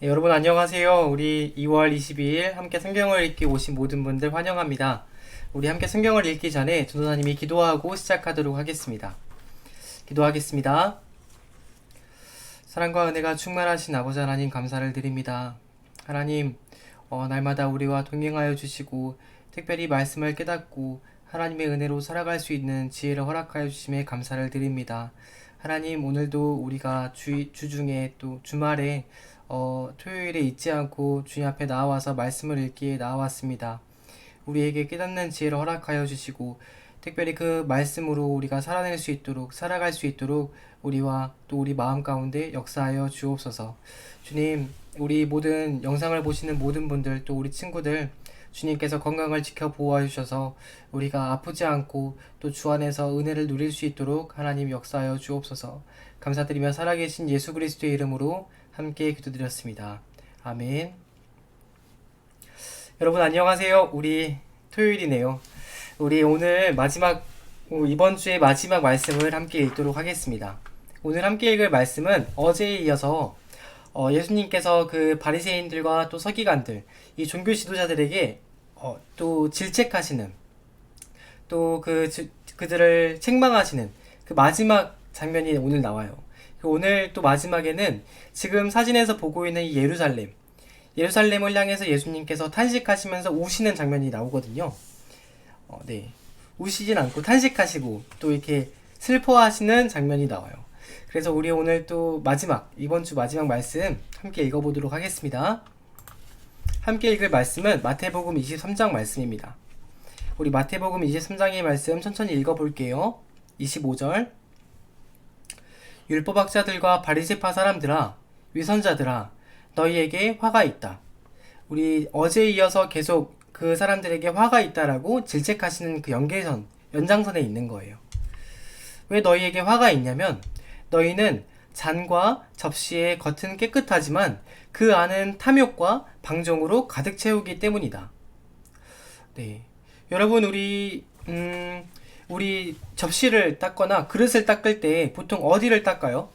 네, 여러분 안녕하세요. 우리 2월 22일 함께 성경을 읽기 오신 모든 분들 환영합니다. 우리 함께 성경을 읽기 전에 전도사님이 기도하고 시작하도록 하겠습니다. 기도하겠습니다. 사랑과 은혜가 충만하신 아버지 하나님 감사를 드립니다. 하나님, 날마다 우리와 동행하여 주시고 특별히 말씀을 깨닫고 하나님의 은혜로 살아갈 수 있는 지혜를 허락하여 주심에 감사를 드립니다. 하나님, 오늘도 우리가 주중에 또 주말에 토요일에 잊지 않고 주님 앞에 나와서 말씀을 읽기에 나왔습니다. 우리에게 깨닫는 지혜를 허락하여 주시고 특별히 그 말씀으로 우리가 살아낼 수 있도록 살아갈 수 있도록 우리와 또 우리 마음 가운데 역사하여 주옵소서. 주님, 우리 모든 영상을 보시는 모든 분들 또 우리 친구들 주님께서 건강을 지켜 보호하여 주셔서 우리가 아프지 않고 또 주 안에서 은혜를 누릴 수 있도록 하나님 역사하여 주옵소서. 감사드리며 살아계신 예수 그리스도의 이름으로 함께 기도드렸습니다. 아멘. 여러분 안녕하세요. 우리 토요일이네요. 우리 오늘 이번 주의 마지막 말씀을 함께 읽도록 하겠습니다. 오늘 함께 읽을 말씀은 어제에 이어서 예수님께서 그 바리새인들과 또 서기관들, 이 종교 지도자들에게 또 질책하시는, 또 그들을 책망하시는 그 마지막 장면이 오늘 나와요. 오늘 또 마지막에는 지금 사진에서 보고 있는 이 예루살렘을 향해서 예수님께서 탄식하시면서 우시는 장면이 나오거든요. 네. 우시진 않고 탄식하시고 또 이렇게 슬퍼하시는 장면이 나와요. 그래서 우리 오늘 또 이번 주 마지막 말씀 함께 읽어보도록 하겠습니다. 함께 읽을 말씀은 마태복음 23장 말씀입니다. 우리 마태복음 23장의 말씀 천천히 읽어볼게요. 25절. 율법학자들과 바리새파 사람들아, 위선자들아, 너희에게 화가 있다. 우리 어제에 이어서 계속 그 사람들에게 화가 있다라고 질책하시는 그 연장선에 있는 거예요. 왜 너희에게 화가 있냐면 너희는 잔과 접시의 겉은 깨끗하지만 그 안은 탐욕과 방종으로 가득 채우기 때문이다. 네, 여러분 우리 접시를 닦거나 그릇을 닦을 때 보통 어디를 닦아요?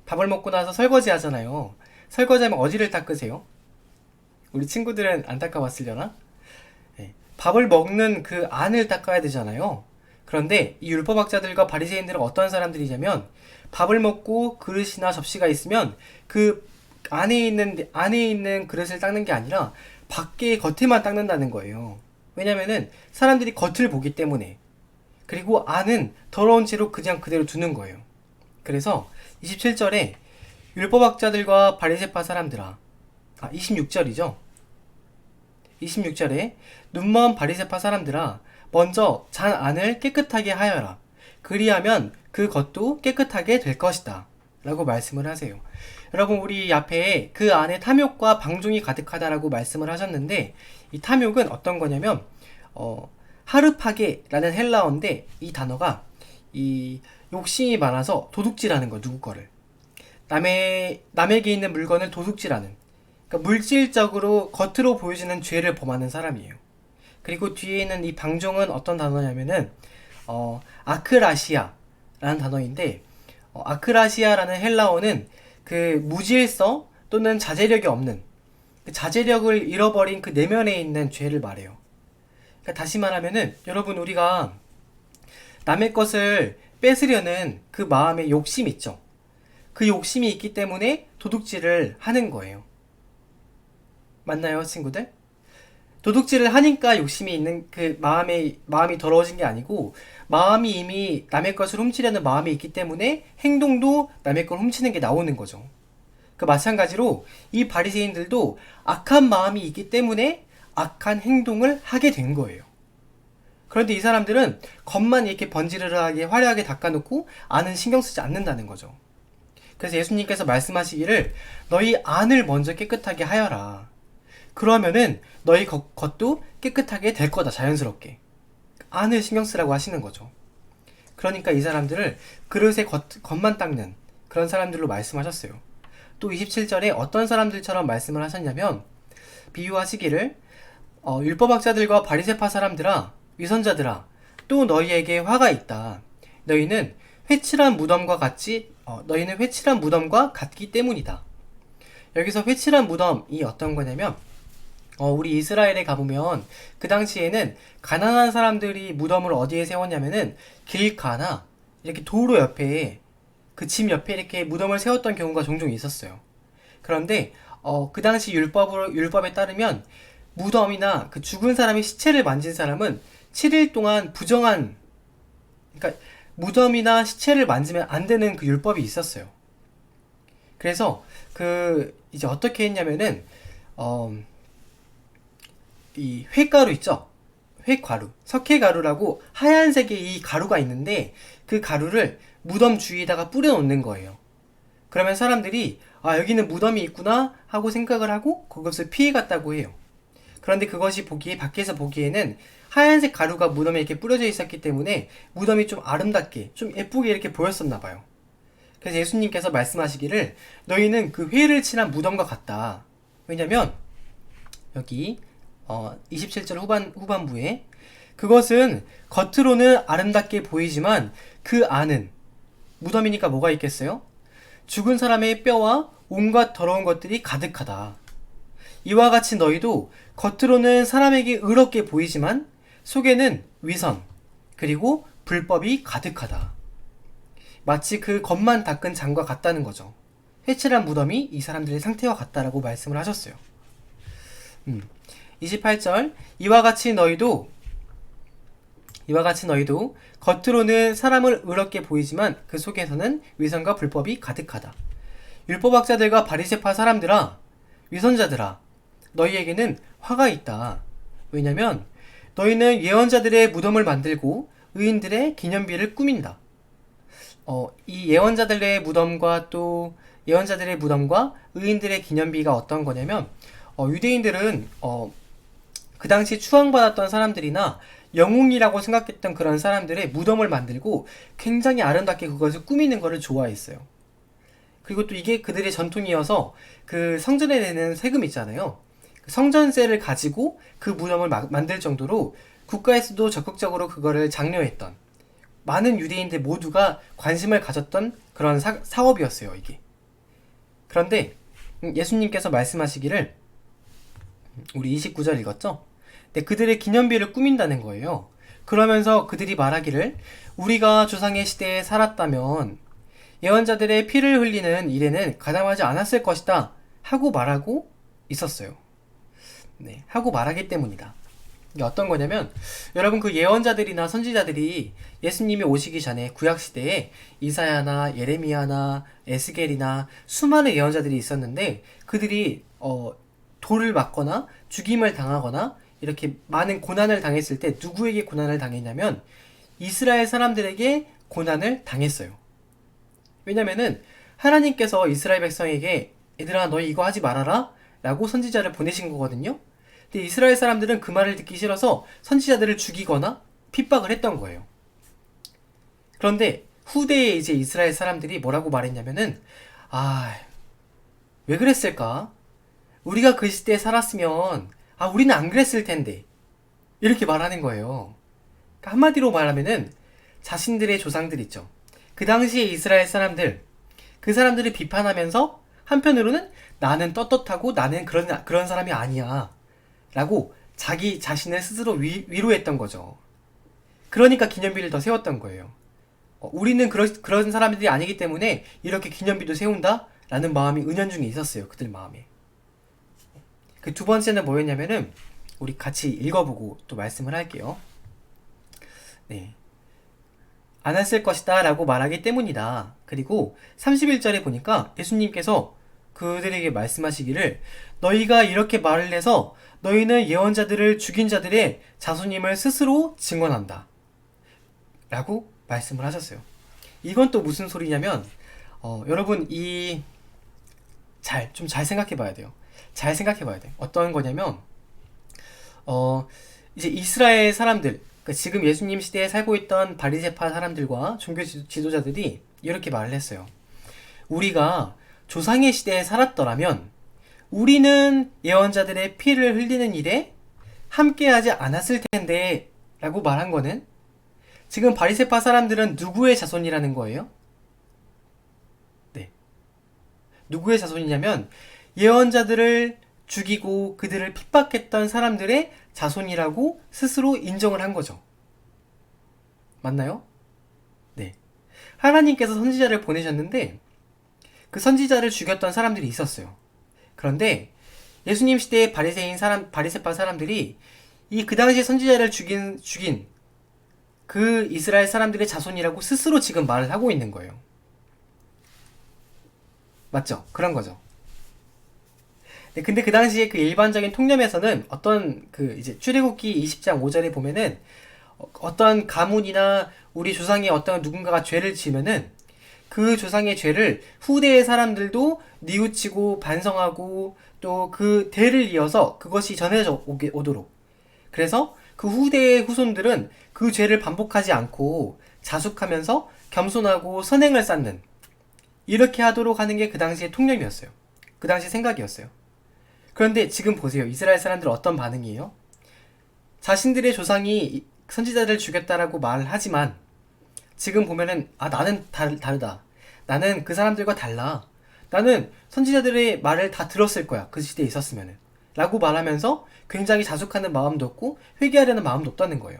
밥을 먹고 나서 설거지 하잖아요. 설거지하면 어디를 닦으세요? 우리 친구들은 안 닦아봤으려나? 네, 밥을 먹는 그 안을 닦아야 되잖아요. 그런데 이 율법학자들과 바리새인들은 어떤 사람들이냐면 밥을 먹고 그릇이나 접시가 있으면 그 안에 있는 그릇을 닦는 게 아니라 밖에 겉에만 닦는다는 거예요. 왜냐면은 사람들이 겉을 보기 때문에. 그리고 안은 더러운 채로 그냥 그대로 두는 거예요. 그래서 27절에 율법학자들과 바리새파 사람들아, 26절이죠. 26절에 눈먼 바리새파 사람들아, 먼저 잔 안을 깨끗하게 하여라. 그리하면 그 겉도 깨끗하게 될 것이다. 라고 말씀을 하세요. 여러분, 우리 앞에 그 안에 탐욕과 방종이 가득하다라고 말씀을 하셨는데, 이 탐욕은 어떤 거냐면 하르파게라는 헬라어인데 이 단어가 이 욕심이 많아서 도둑질하는 거, 누구 거를 남에게 있는 물건을 도둑질하는, 그러니까 물질적으로 겉으로 보여지는 죄를 범하는 사람이에요. 그리고 뒤에 있는 이 방종은 어떤 단어냐면은 아크라시아라는 단어인데, 아크라시아라는 헬라어는 그 무질서 또는 자제력이 없는, 그 자제력을 잃어버린 그 내면에 있는 죄를 말해요. 그러니까 다시 말하면은 여러분, 우리가 남의 것을 뺏으려는 그 마음의 욕심 있죠. 그 욕심이 있기 때문에 도둑질을 하는 거예요. 맞나요, 친구들? 도둑질을 하니까 욕심이 있는 그 마음이 더러워진 게 아니고, 마음이 이미 남의 것을 훔치려는 마음이 있기 때문에 행동도 남의 걸 훔치는 게 나오는 거죠. 그 마찬가지로 이 바리새인들도 악한 마음이 있기 때문에 악한 행동을 하게 된 거예요. 그런데 이 사람들은 겉만 이렇게 번지르르하게 화려하게 닦아놓고 안은 신경 쓰지 않는다는 거죠. 그래서 예수님께서 말씀하시기를 너희 안을 먼저 깨끗하게 하여라. 그러면은 너희 겉도 깨끗하게 될 거다, 자연스럽게. 안을 신경 쓰라고 하시는 거죠. 그러니까 이 사람들을 그릇의 겉만 닦는 그런 사람들로 말씀하셨어요. 또 27절에 어떤 사람들처럼 말씀을 하셨냐면, 비유하시기를 율법학자들과 바리새파 사람들아, 위선자들아, 또 너희에게 화가 있다. 너희는 회칠한 무덤과 같기 때문이다. 여기서 회칠한 무덤이 어떤 거냐면 우리 이스라엘에 가보면 그 당시에는 가난한 사람들이 무덤을 어디에 세웠냐면은 길가나 이렇게 도로 옆에 그 집 옆에 이렇게 무덤을 세웠던 경우가 종종 있었어요. 그런데 그 당시 율법에 따르면 무덤이나 그 죽은 사람의 시체를 만진 사람은 7일 동안 그러니까 무덤이나 시체를 만지면 안 되는 그 율법이 있었어요. 그래서 이제 어떻게 했냐면은 이 횟가루 있죠? 횟가루, 석회가루라고 하얀색의 이 가루가 있는데 그 가루를 무덤 주위에다가 뿌려 놓는 거예요. 그러면 사람들이 여기는 무덤이 있구나 하고 생각을 하고 그것을 피해 갔다고 해요. 그런데 그것이 밖에서 보기에는 하얀색 가루가 무덤에 이렇게 뿌려져 있었기 때문에 무덤이 좀 아름답게, 좀 예쁘게 이렇게 보였었나 봐요. 그래서 예수님께서 말씀하시기를 너희는 그 회를 칠한 무덤과 같다. 왜냐면 여기 27절 후반부에 그것은 겉으로는 아름답게 보이지만 그 안은 무덤이니까 뭐가 있겠어요? 죽은 사람의 뼈와 온갖 더러운 것들이 가득하다. 이와 같이 너희도 겉으로는 사람에게 의롭게 보이지만 속에는 위선 그리고 불법이 가득하다. 마치 그 겉만 닦은 장과 같다는 거죠. 회칠한 무덤이 이 사람들의 상태와 같다라고 말씀을 하셨어요. 28절 이와 같이 너희도 겉으로는 사람을 의롭게 보이지만 그 속에서는 위선과 불법이 가득하다. 율법학자들과 바리새파 사람들아, 위선자들아, 너희에게는 화가 있다. 왜냐면 너희는 예언자들의 무덤을 만들고 의인들의 기념비를 꾸민다. 이 예언자들의 무덤과 의인들의 기념비가 어떤 거냐면 유대인들은 그 당시 추앙받았던 사람들이나 영웅이라고 생각했던 그런 사람들의 무덤을 만들고 굉장히 아름답게 그것을 꾸미는 것을 좋아했어요. 그리고 또 이게 그들의 전통이어서 그 성전에 내는 세금 있잖아요. 그 성전세를 가지고 그 무덤을 만들 정도로 국가에서도 적극적으로 그거를 장려했던 많은 유대인들 모두가 관심을 가졌던 그런 사업이었어요, 이게. 그런데 예수님께서 말씀하시기를 우리 29절 읽었죠? 네, 그들의 기념비를 꾸민다는 거예요. 그러면서 그들이 말하기를 우리가 조상의 시대에 살았다면 예언자들의 피를 흘리는 일에는 가담하지 않았을 것이다 하고 말하고 있었어요. 네, 하고 말하기 때문이다. 이게 어떤 거냐면 여러분 그 예언자들이나 선지자들이 예수님이 오시기 전에 구약시대에 이사야나 예레미야나 에스겔이나 수많은 예언자들이 있었는데 그들이 돌을 맞거나 죽임을 당하거나 이렇게 많은 고난을 당했을 때 누구에게 고난을 당했냐면 이스라엘 사람들에게 고난을 당했어요. 왜냐면은 하나님께서 이스라엘 백성에게 얘들아 너희 이거 하지 말아라 라고 선지자를 보내신 거거든요. 근데 이스라엘 사람들은 그 말을 듣기 싫어서 선지자들을 죽이거나 핍박을 했던 거예요. 그런데 후대에 이제 이스라엘 사람들이 뭐라고 말했냐면은 왜 그랬을까? 우리가 그 시대에 살았으면 우리는 안 그랬을 텐데 이렇게 말하는 거예요. 그러니까 한마디로 말하면은 자신들의 조상들 있죠. 그 당시에 이스라엘 사람들 그 사람들을 비판하면서 한편으로는 나는 떳떳하고 나는 그런 사람이 아니야 라고 자기 자신을 스스로 위로했던 거죠. 그러니까 기념비를 더 세웠던 거예요. 우리는 그런 사람들이 아니기 때문에 이렇게 기념비도 세운다 라는 마음이 은연중에 있었어요. 그들 마음에. 그 두 번째는 뭐였냐면은 우리 같이 읽어보고 또 말씀을 할게요. 네. 안 했을 것이다 라고 말하기 때문이다. 그리고 31절에 보니까 예수님께서 그들에게 말씀하시기를 너희가 이렇게 말을 해서 너희는 예언자들을 죽인 자들의 자손임을 스스로 증언한다 라고 말씀을 하셨어요. 이건 또 무슨 소리냐면 여러분 좀 잘 생각해 봐야 돼요. 잘 생각해 봐야 돼. 어떤 거냐면 이제 이스라엘 사람들 그러니까 지금 예수님 시대에 살고 있던 바리새파 사람들과 종교 지도자들이 이렇게 말을 했어요. 우리가 조상의 시대에 살았더라면 우리는 예언자들의 피를 흘리는 일에 함께하지 않았을 텐데 라고 말한 거는 지금 바리새파 사람들은 누구의 자손이라는 거예요? 네. 누구의 자손이냐면 예언자들을 죽이고 그들을 핍박했던 사람들의 자손이라고 스스로 인정을 한 거죠. 맞나요? 네. 하나님께서 선지자를 보내셨는데 그 선지자를 죽였던 사람들이 있었어요. 그런데 예수님 시대의 바리새파 사람들이 이 그 당시에 선지자를 죽인 그 이스라엘 사람들의 자손이라고 스스로 지금 말을 하고 있는 거예요. 맞죠? 그런 거죠. 네, 근데 그 당시에 그 일반적인 통념에서는 어떤 그 이제 출애굽기 20장 5절에 보면은 어떤 가문이나 우리 조상의 어떤 누군가가 죄를 지으면은 그 조상의 죄를 후대의 사람들도 뉘우치고 반성하고 또 그 대를 이어서 그것이 전해져 오도록. 그래서 그 후대의 후손들은 그 죄를 반복하지 않고 자숙하면서 겸손하고 선행을 쌓는 이렇게 하도록 하는 게 그 당시의 통념이었어요. 그 당시 생각이었어요. 그런데 지금 보세요. 이스라엘 사람들은 어떤 반응이에요? 자신들의 조상이 선지자를 죽였다라고 말을 하지만 지금 보면은 나는 다르다. 나는 그 사람들과 달라. 나는 선지자들의 말을 다 들었을 거야. 그 시대에 있었으면은. 라고 말하면서 굉장히 자숙하는 마음도 없고 회개하려는 마음도 없다는 거예요.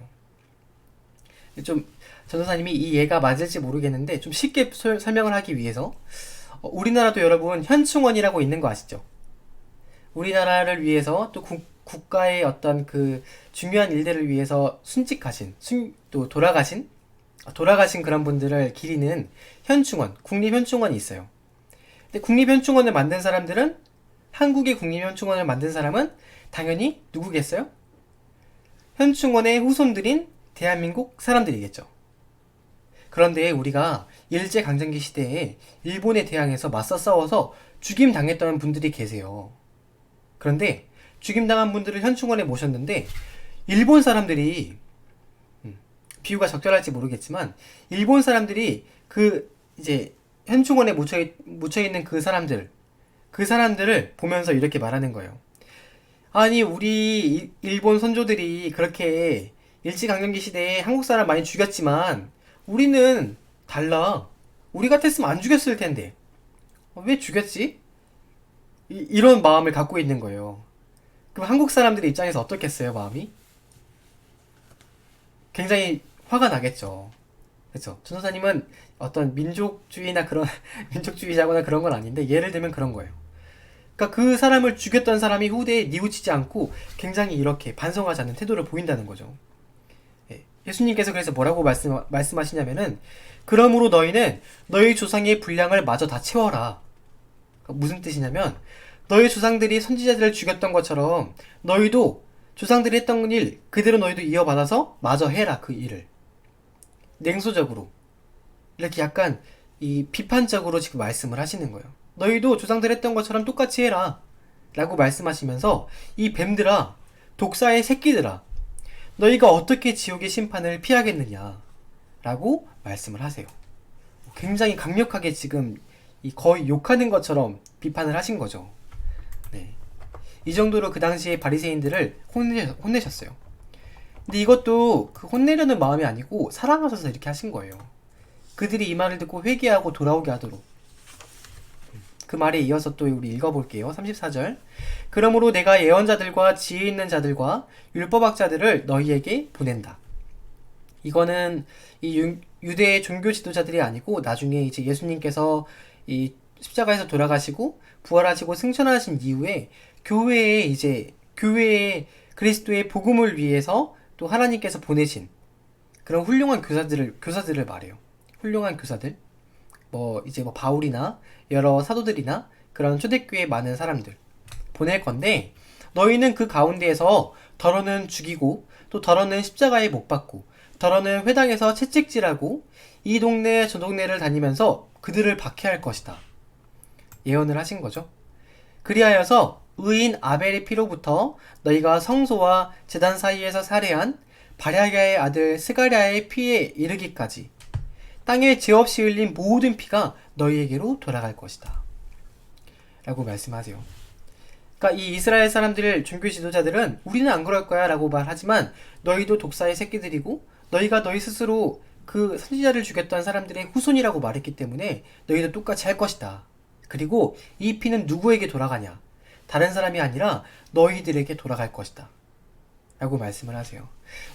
좀 전도사님이 이 예가 맞을지 모르겠는데 좀 쉽게 설명을 하기 위해서 우리나라도 여러분 현충원이라고 있는 거 아시죠? 우리나라를 위해서 또 국가의 어떤 그 중요한 일들을 위해서 또 돌아가신 그런 분들을 기리는 현충원, 국립현충원이 있어요. 근데 국립현충원을 만든 사람들은 한국의 국립현충원을 만든 사람은 당연히 누구겠어요? 현충원의 후손들인 대한민국 사람들이겠죠. 그런데 우리가 일제강점기 시대에 일본에 대항해서 맞서 싸워서 죽임 당했던 분들이 계세요. 그런데 죽임당한 분들을 현충원에 모셨는데 일본 사람들이 비유가 적절할지 모르겠지만 일본 사람들이 그 이제 현충원에 묻혀 있는 그 사람들을 보면서 이렇게 말하는 거예요. 아니 우리 일본 선조들이 그렇게 일제강점기 시대에 한국 사람 많이 죽였지만 우리는 달라. 우리 같았으면 안 죽였을 텐데 왜 죽였지? 이런 마음을 갖고 있는 거예요. 그럼 한국 사람들의 입장에서 어떻겠어요, 마음이? 굉장히 화가 나겠죠. 그렇죠. 전도사님은 어떤 민족주의나 그런 민족주의자거나 그런 건 아닌데 예를 들면 그런 거예요. 그러니까 그 사람을 죽였던 사람이 후대에 뉘우치지 않고 굉장히 이렇게 반성하지 않는 태도를 보인다는 거죠. 예수님께서 그래서 뭐라고 말씀하시냐면은 그러므로 너희는 너희 조상의 분량을 마저 다 채워라. 그러니까 무슨 뜻이냐면 너희 조상들이 선지자들을 죽였던 것처럼 너희도 조상들이 했던 일 그대로 너희도 이어받아서 마저 해라. 그 일을 냉소적으로 이렇게 약간 이 비판적으로 지금 말씀을 하시는 거예요. 너희도 조상들 했던 것처럼 똑같이 해라 라고 말씀하시면서 이 뱀들아 독사의 새끼들아 너희가 어떻게 지옥의 심판을 피하겠느냐 라고 말씀을 하세요. 굉장히 강력하게 지금 거의 욕하는 것처럼 비판을 하신 거죠. 네. 이 정도로 그 당시에 바리새인들을 혼내셨어요. 근데 이것도 그 혼내려는 마음이 아니고 사랑하셔서 이렇게 하신 거예요. 그들이 이 말을 듣고 회개하고 돌아오게 하도록. 그 말에 이어서 또 우리 읽어볼게요. 34절. 그러므로 내가 예언자들과 지혜 있는 자들과 율법학자들을 너희에게 보낸다. 이거는 이 유대의 종교 지도자들이 아니고 나중에 이제 예수님께서 이 십자가에서 돌아가시고 부활하시고 승천하신 이후에 교회에 그리스도의 복음을 위해서 또 하나님께서 보내신 그런 훌륭한 교사들을 말해요. 훌륭한 교사들. 이제 바울이나 여러 사도들이나 그런 초대교회 많은 사람들 보낼 건데 너희는 그 가운데에서 더러는 죽이고 또 더러는 십자가에 못 박고 더러는 회당에서 채찍질하고 이 동네 저 동네를 다니면서 그들을 박해할 것이다. 예언을 하신 거죠. 그리하여서 의인 아벨의 피로부터 너희가 성소와 제단 사이에서 살해한 바랴가의 아들 스가랴의 피에 이르기까지 땅에 죄 없이 흘린 모든 피가 너희에게로 돌아갈 것이다. 라고 말씀하세요. 그러니까 이 이스라엘 사람들 종교 지도자들은 우리는 안 그럴 거야 라고 말하지만 너희도 독사의 새끼들이고 너희가 너희 스스로 그 선지자를 죽였던 사람들의 후손이라고 말했기 때문에 너희도 똑같이 할 것이다. 그리고 이 피는 누구에게 돌아가냐? 다른 사람이 아니라 너희들에게 돌아갈 것이다 라고 말씀을 하세요.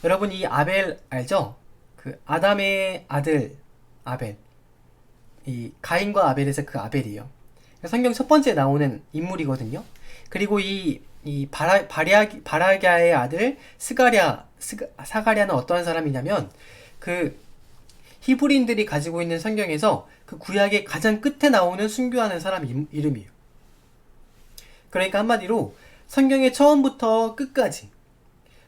여러분, 이 아벨 알죠? 그 아담의 아들 아벨, 이 가인과 아벨에서 그 아벨이에요. 성경 첫 번째 나오는 인물이거든요. 그리고 이 바라기아의 아들 사가랴는 어떠한 사람이냐면, 그 히브리인들이 가지고 있는 성경에서 그 구약의 가장 끝에 나오는 순교하는 사람 이름이에요. 그러니까 한마디로 성경의 처음부터 끝까지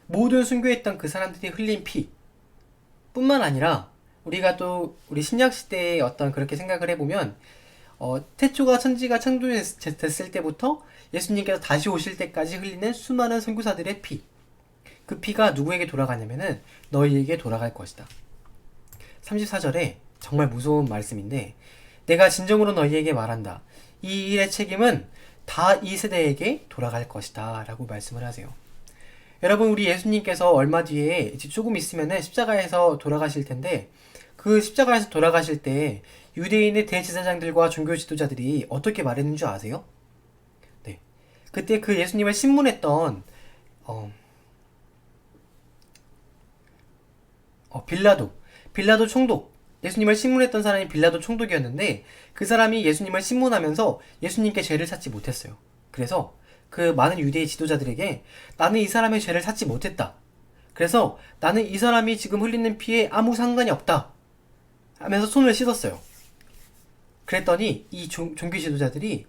모든 순교했던 그 사람들이 흘린 피 뿐만 아니라, 우리가 또 우리 신약시대의 어떤 그렇게 생각을 해보면, 태초가 천지가 창조됐을 때부터 예수님께서 다시 오실 때까지 흘리는 수많은 선교사들의 피, 그 피가 누구에게 돌아가냐면은 너희에게 돌아갈 것이다. 34절에 정말 무서운 말씀인데, 내가 진정으로 너희에게 말한다. 이 일의 책임은 다 이 세대에게 돌아갈 것이다 라고 말씀을 하세요. 여러분, 우리 예수님께서 얼마 뒤에 이제 조금 있으면은 십자가에서 돌아가실 텐데, 그 십자가에서 돌아가실 때 유대인의 대제사장들과 종교 지도자들이 어떻게 말했는 줄 아세요? 네. 그때 그 예수님을 신문했던 빌라도 총독, 예수님을 신문했던 사람이 빌라도 총독이었는데, 그 사람이 예수님을 신문하면서 예수님께 죄를 찾지 못했어요. 그래서 그 많은 유대의 지도자들에게 나는 이 사람의 죄를 찾지 못했다, 그래서 나는 이 사람이 지금 흘리는 피에 아무 상관이 없다 하면서 손을 씻었어요. 그랬더니 이 종교 지도자들이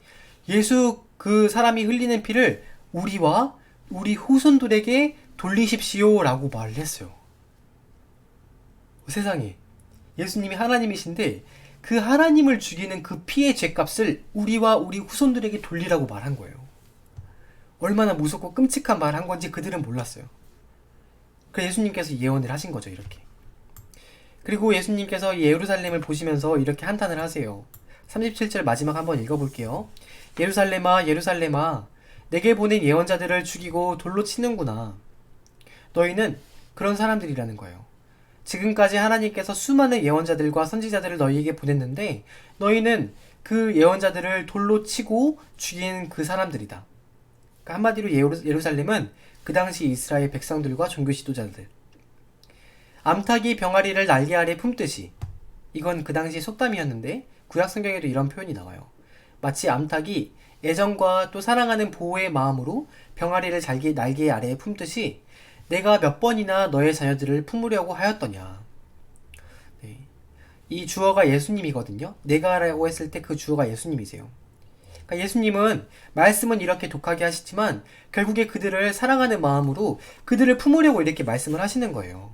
예수 그 사람이 흘리는 피를 우리와 우리 후손들에게 돌리십시오 라고 말을 했어요. 세상에, 예수님이 하나님이신데 그 하나님을 죽이는 그 피의 죄값을 우리와 우리 후손들에게 돌리라고 말한 거예요. 얼마나 무섭고 끔찍한 말을 한 건지 그들은 몰랐어요. 그래서 예수님께서 예언을 하신 거죠, 이렇게. 그리고 예수님께서 예루살렘을 보시면서 이렇게 한탄을 하세요. 37절 마지막 한번 읽어볼게요. 예루살렘아, 예루살렘아, 내게 보낸 예언자들을 죽이고 돌로 치는구나. 너희는 그런 사람들이라는 거예요. 지금까지 하나님께서 수많은 예언자들과 선지자들을 너희에게 보냈는데, 너희는 그 예언자들을 돌로 치고 죽인 그 사람들이다. 그러니까 한마디로 예루살렘은 그 당시 이스라엘 백성들과 종교 지도자들, 암탉이 병아리를 날개 아래 품듯이, 이건 그 당시 속담이었는데 구약 성경에도 이런 표현이 나와요. 마치 암탉이 애정과 또 사랑하는 보호의 마음으로 병아리를 날개 아래에 품듯이 내가 몇 번이나 너의 자녀들을 품으려고 하였더냐. 네. 이 주어가 예수님이거든요. 내가라고 했을 때 그 주어가 예수님이세요. 그러니까 예수님은 말씀은 이렇게 독하게 하시지만 결국에 그들을 사랑하는 마음으로 그들을 품으려고 이렇게 말씀을 하시는 거예요.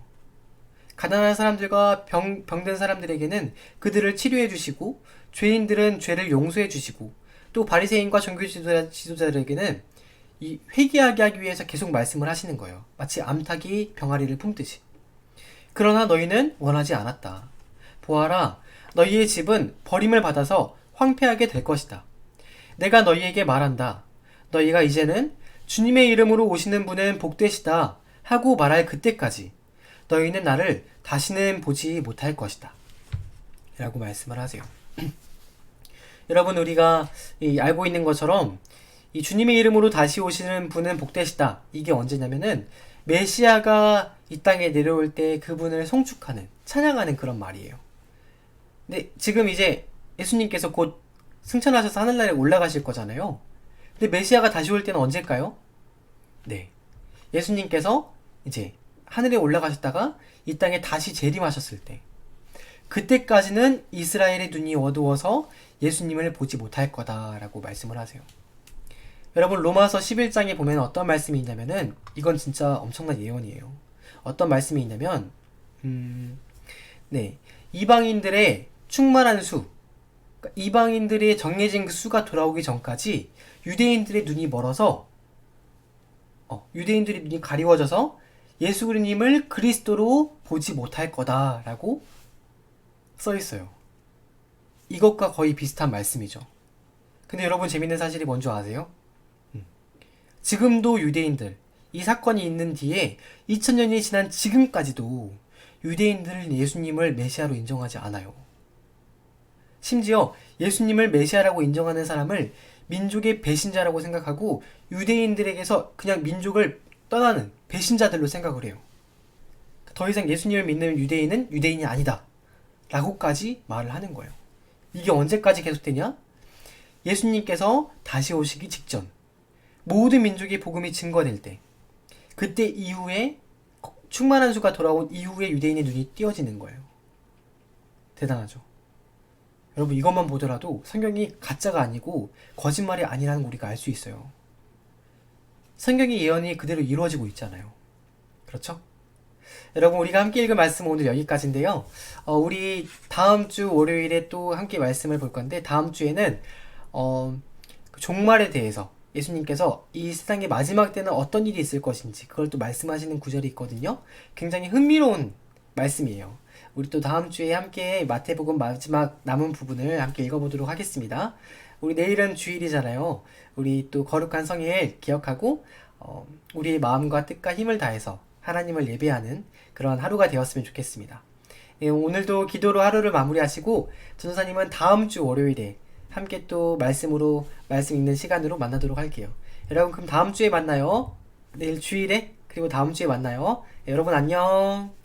가난한 사람들과 병든 사람들에게는 그들을 치료해 주시고, 죄인들은 죄를 용서해 주시고, 또 바리새인과 종교 지도자들에게는 이 회개하게 하기 위해서 계속 말씀을 하시는 거예요. 마치 암탉이 병아리를 품듯이. 그러나 너희는 원하지 않았다. 보아라, 너희의 집은 버림을 받아서 황폐하게 될 것이다. 내가 너희에게 말한다. 너희가 이제는 주님의 이름으로 오시는 분은 복되시다 하고 말할 그때까지 너희는 나를 다시는 보지 못할 것이다 라고 말씀을 하세요. 여러분, 우리가 알고 있는 것처럼 이 주님의 이름으로 다시 오시는 분은 복되시다, 이게 언제냐면은 메시아가 이 땅에 내려올 때 그분을 송축하는, 찬양하는 그런 말이에요. 근데 지금 이제 예수님께서 곧 승천하셔서 하늘나라에 올라가실 거잖아요. 근데 메시아가 다시 올 때는 언제일까요? 네, 예수님께서 이제 하늘에 올라가셨다가 이 땅에 다시 재림하셨을 때, 그때까지는 이스라엘의 눈이 어두워서 예수님을 보지 못할 거다라고 말씀을 하세요. 여러분, 로마서 11장에 보면 어떤 말씀이 있냐면은, 이건 진짜 엄청난 예언이에요. 어떤 말씀이 있냐면, 네, 이방인들의 충만한 수, 그러니까 이방인들의 정해진 그 수가 돌아오기 전까지 유대인들의 눈이 멀어서, 유대인들의 눈이 가리워져서 예수님을 그리스도로 보지 못할 거다라고 써 있어요. 이것과 거의 비슷한 말씀이죠. 근데 여러분, 재밌는 사실이 뭔지 아세요? 지금도 유대인들, 이 사건이 있는 뒤에 2000년이 지난 지금까지도 유대인들은 예수님을 메시아로 인정하지 않아요. 심지어 예수님을 메시아라고 인정하는 사람을 민족의 배신자라고 생각하고 유대인들에게서 그냥 민족을 떠나는 배신자들로 생각을 해요. 더 이상 예수님을 믿는 유대인은 유대인이 아니다 라고까지 말을 하는 거예요. 이게 언제까지 계속되냐? 예수님께서 다시 오시기 직전, 모든 민족의 복음이 증거될 때, 그때 이후에 충만한 수가 돌아온 이후에 유대인의 눈이 띄어지는 거예요. 대단하죠. 여러분, 이것만 보더라도 성경이 가짜가 아니고 거짓말이 아니라는 거 우리가 알 수 있어요. 성경의 예언이 그대로 이루어지고 있잖아요. 그렇죠? 여러분, 우리가 함께 읽은 말씀은 오늘 여기까지인데요. 우리 다음 주 월요일에 또 함께 말씀을 볼 건데, 다음 주에는 그 종말에 대해서 예수님께서 이 세상의 마지막 때는 어떤 일이 있을 것인지 그걸 또 말씀하시는 구절이 있거든요. 굉장히 흥미로운 말씀이에요. 우리 또 다음 주에 함께 마태복음 마지막 남은 부분을 함께 읽어보도록 하겠습니다. 우리 내일은 주일이잖아요. 우리 또 거룩한 성일 기억하고 우리의 마음과 뜻과 힘을 다해서 하나님을 예배하는 그런 하루가 되었으면 좋겠습니다. 네, 오늘도 기도로 하루를 마무리하시고 전도사님은 다음 주 월요일에 함께 또 말씀으로 말씀 읽는 시간으로 만나도록 할게요. 여러분, 그럼 다음 주에 만나요. 내일 주일에, 그리고 다음 주에 만나요. 네, 여러분 안녕.